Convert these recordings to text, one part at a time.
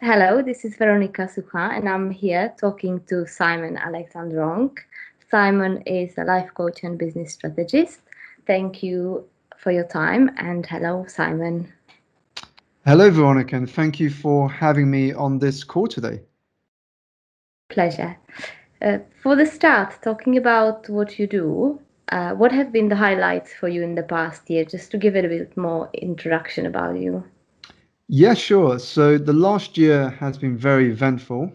Hello, this is Veronika Sucha, and I'm here talking to Simon Alexandrong. Simon is a life coach and business strategist. Thank you for your time, and hello, Simon. Hello, Veronica, and thank you for having me on this call today. Pleasure. For the start, talking about what you do, what have been the highlights for you in the past year, just to give it a bit more introduction about you? Yeah, sure. So the last year has been very eventful,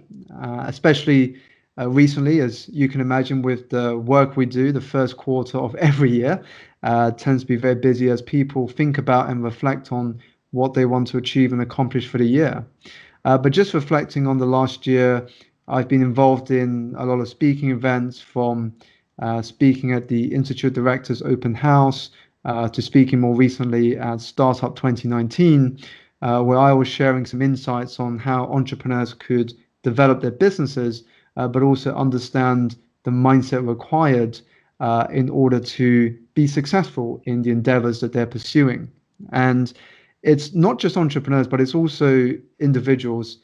especially recently, as you can imagine, with the work we do. The first quarter of every year tends to be very busy as people think about and reflect on what they want to achieve and accomplish for the year. But just reflecting on the last year, I've been involved in a lot of speaking events, from speaking at the Institute Directors Open House to speaking more recently at Startup 2019, where I was sharing some insights on how entrepreneurs could develop their businesses, but also understand the mindset required in order to be successful in the endeavors that they're pursuing. And it's not just entrepreneurs, but it's also individuals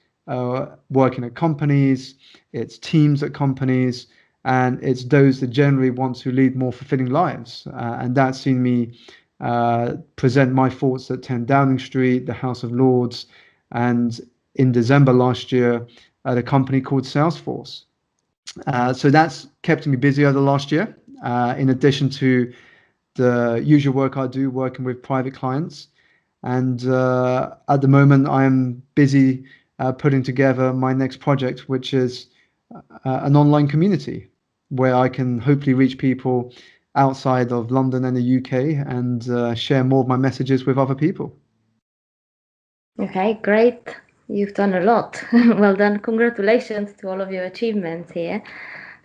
working at companies, it's teams at companies, and it's those that generally want to lead more fulfilling lives. And that's seen me present my thoughts at 10 Downing Street, the House of Lords, and in December last year at a company called Salesforce. So that's kept me busy over the last year, in addition to the usual work I do working with private clients. And at the moment, I'm busy putting together my next project, which is an online community where I can hopefully reach people outside of London and the UK and share more of my messages with other people. Okay, great. You've done a lot. Well done. Congratulations to all of your achievements here.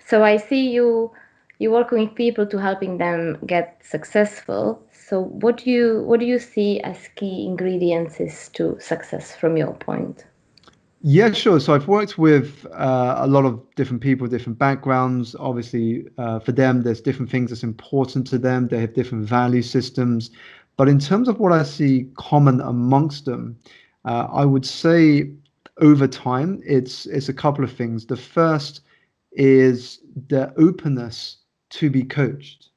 So I see you working with people to helping them get successful. So what do you see as key ingredients is to success from your point? Yeah, sure. So I've worked with a lot of different people, different backgrounds. Obviously, for them, there's different things that's important to them. They have different value systems. But in terms of what I see common amongst them, I would say over time, it's a couple of things. The first is the openness to be coached.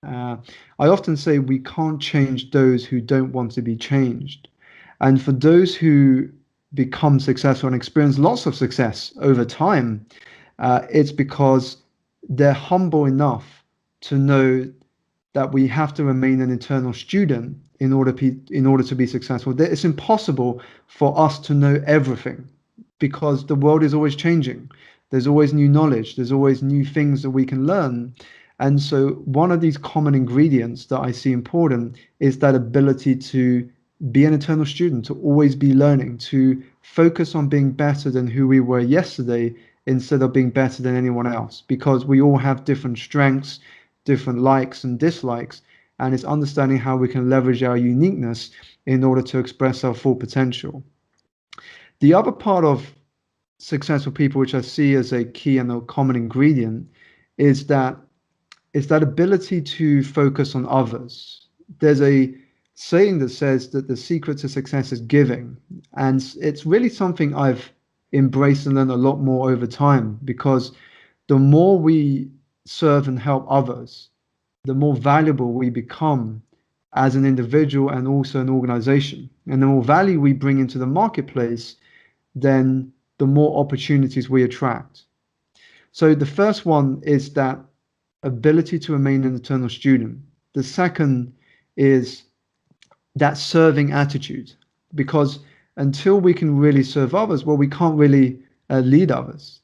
Uh, I often say we can't change those who don't want to be changed. And for those who become successful and experience lots of success over time, it's because they're humble enough to know that we have to remain an eternal student in order to be successful. It's impossible for us to know everything because the world is always changing. There's always new knowledge. There's always new things that we can learn. And so one of these common ingredients that I see important is that ability to be an eternal student, to always be learning, to focus on being better than who we were yesterday instead of being better than anyone else, because we all have different strengths, different likes and dislikes, and it's understanding how we can leverage our uniqueness in order to express our full potential. The other part of successful people, which I see as a key and a common ingredient, is that ability to focus on others. There's a saying that says that the secret to success is giving, and it's really something I've embraced and learned a lot more over time, because the more we serve and help others, the more valuable we become as an individual and also an organization. And the more value we bring into the marketplace, then the more opportunities we attract. So the first one is that ability to remain an eternal student. The second is that serving attitude, because until we can really serve others, well, we can't really lead others.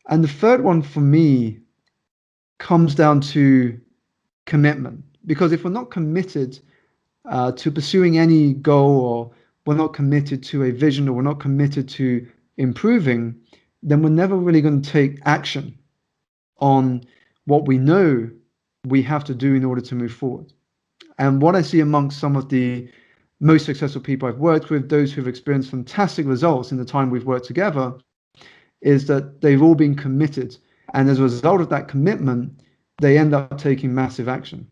And the third one for me comes down to commitment, because if we're not committed to pursuing any goal, or we're not committed to a vision, or we're not committed to improving, then we're never really going to take action on what we know we have to do in order to move forward. And what I see amongst some of the most successful people I've worked with, those who've experienced fantastic results in the time we've worked together, is that they've all been committed. And as a result of that commitment, they end up taking massive action.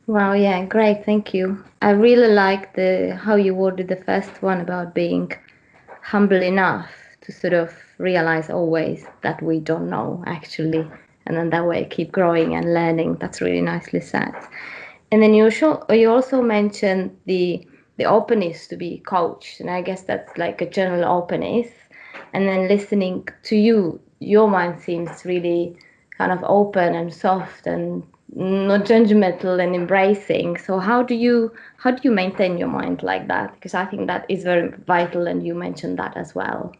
Wow, yeah, great, thank you. I really like the how you worded the first one about being humble enough to sort of realize always that we don't know actually, and then that way keep growing and learning. That's really nicely said. And then you also mentioned the openness to be coached, and I guess that's like a general openness. And then listening to you, your mind seems really kind of open and soft and not judgmental and embracing. So how do you maintain your mind like that? Because I think that is very vital, and you mentioned that as well.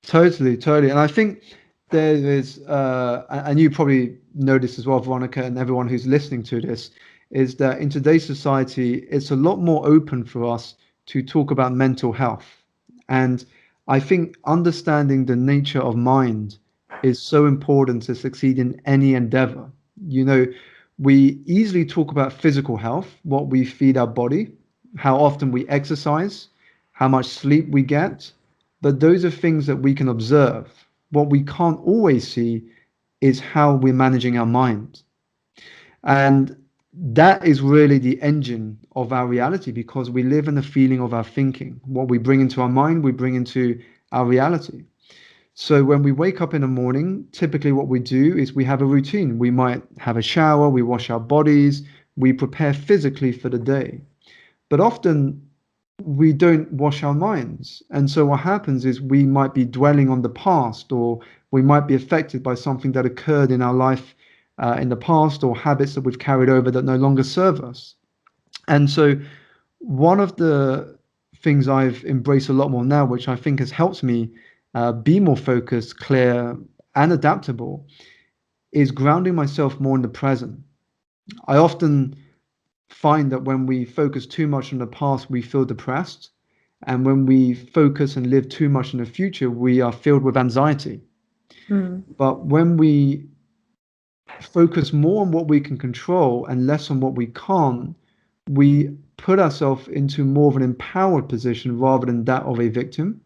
Totally, totally. And I think there is, and you probably know this as well, Veronica, and everyone who's listening to this, is that in today's society, it's a lot more open for us to talk about mental health. And I think understanding the nature of mind is so important to succeed in any endeavor. You know, we easily talk about physical health, what we feed our body, how often we exercise, how much sleep we get, but those are things that we can observe. What we can't always see is how we're managing our mind. And that is really the engine of our reality because we live in the feeling of our thinking. What we bring into our mind, we bring into our reality. So when we wake up in the morning, typically what we do is we have a routine. We might have a shower, we wash our bodies, we prepare physically for the day. But often we don't wash our minds. And so what happens is we might be dwelling on the past, or we might be affected by something that occurred in our life in the past, or habits that we've carried over that no longer serve us. And so one of the things I've embraced a lot more now, which I think has helped me be more focused, clear, and adaptable, is grounding myself more in the present. I often find that when we focus too much on the past, we feel depressed. And when we focus and live too much in the future, we are filled with anxiety. But when we focus more on what we can control and less on what we can't, we put ourselves into more of an empowered position rather than that of a victim.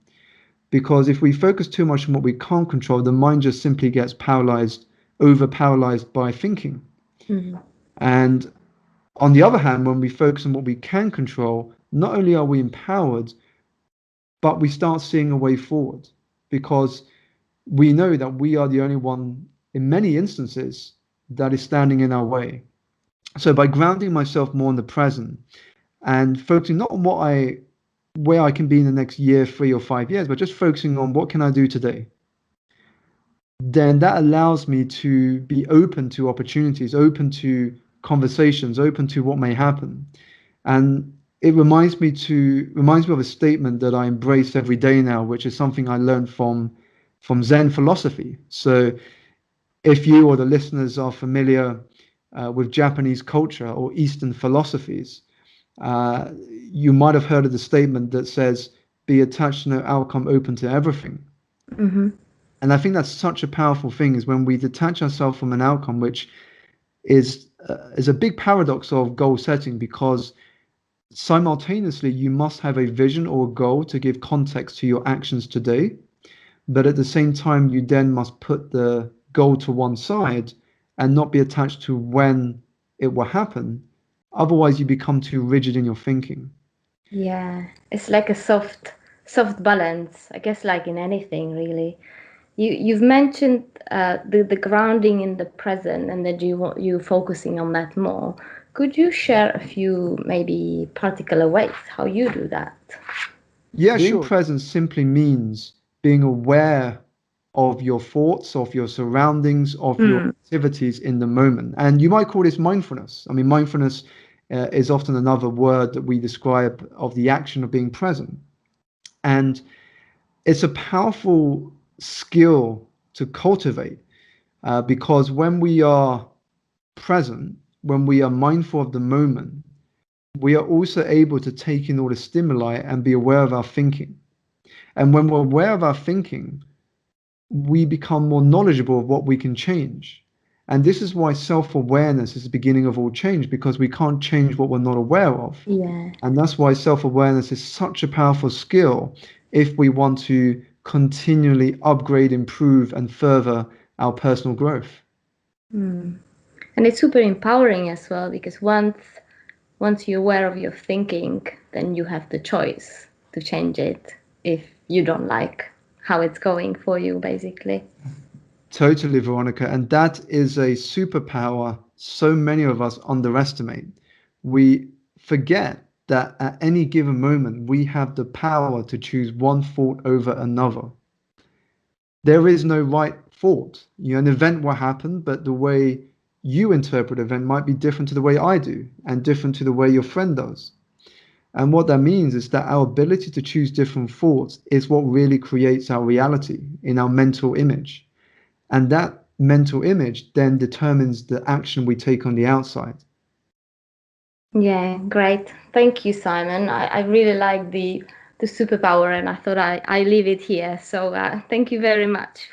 Because if we focus too much on what we can't control, the mind just simply gets paralyzed, over paralyzed by thinking. And on the other hand, when we focus on what we can control, not only are we empowered, but we start seeing a way forward because we know that we are the only one in many instances that is standing in our way. So by grounding myself more in the present and focusing not on where I can be in the next year, 3 or 5 years, but just focusing on what can I do today, then that allows me to be open to opportunities, open to conversations, open to what may happen. And it reminds me of a statement that I embrace every day now, which is something I learned from Zen philosophy. So if you or the listeners are familiar with Japanese culture or Eastern philosophies, you might have heard of the statement that says, "Be attached to no outcome, open to everything." And I think that's such a powerful thing is when we detach ourselves from an outcome, which is a big paradox of goal setting because simultaneously you must have a vision or a goal to give context to your actions today, but at the same time you then must put the goal to one side and not be attached to when it will happen. Otherwise you become too rigid in your thinking. Yeah, it's like a soft balance, I guess, like in anything really. You've mentioned the grounding in the present, and that you focusing on that more. Could you share a few maybe particular ways how you do that? Yeah, being sure. Present simply means being aware of your thoughts, of your surroundings, of your activities in the moment. And you might call this mindfulness. I mean, mindfulness is often another word that we describe of the action of being present. And it's a powerful skill to cultivate because when we are present, when we are mindful of the moment, we are also able to take in all the stimuli and be aware of our thinking. And when we're aware of our thinking, we become more knowledgeable of what we can change. And this is why self-awareness is the beginning of all change, because we can't change what we're not aware of. Yeah. And that's why self-awareness is such a powerful skill if we want to continually upgrade, improve, and further our personal growth. And it's super empowering as well, because once you're aware of your thinking, then you have the choice to change it. if you don't like how it's going for you, basically. Totally, Veronica. And that is a superpower so many of us underestimate. We forget that at any given moment, we have the power to choose one thought over another. There is no right thought. An event will happen, but the way you interpret an event might be different to the way I do, and different to the way your friend does. And what that means is that our ability to choose different thoughts is what really creates our reality in our mental image. And that mental image then determines the action we take on the outside. Yeah, great. Thank you, Simon. I really like the superpower, and I thought I leave it here. So thank you very much.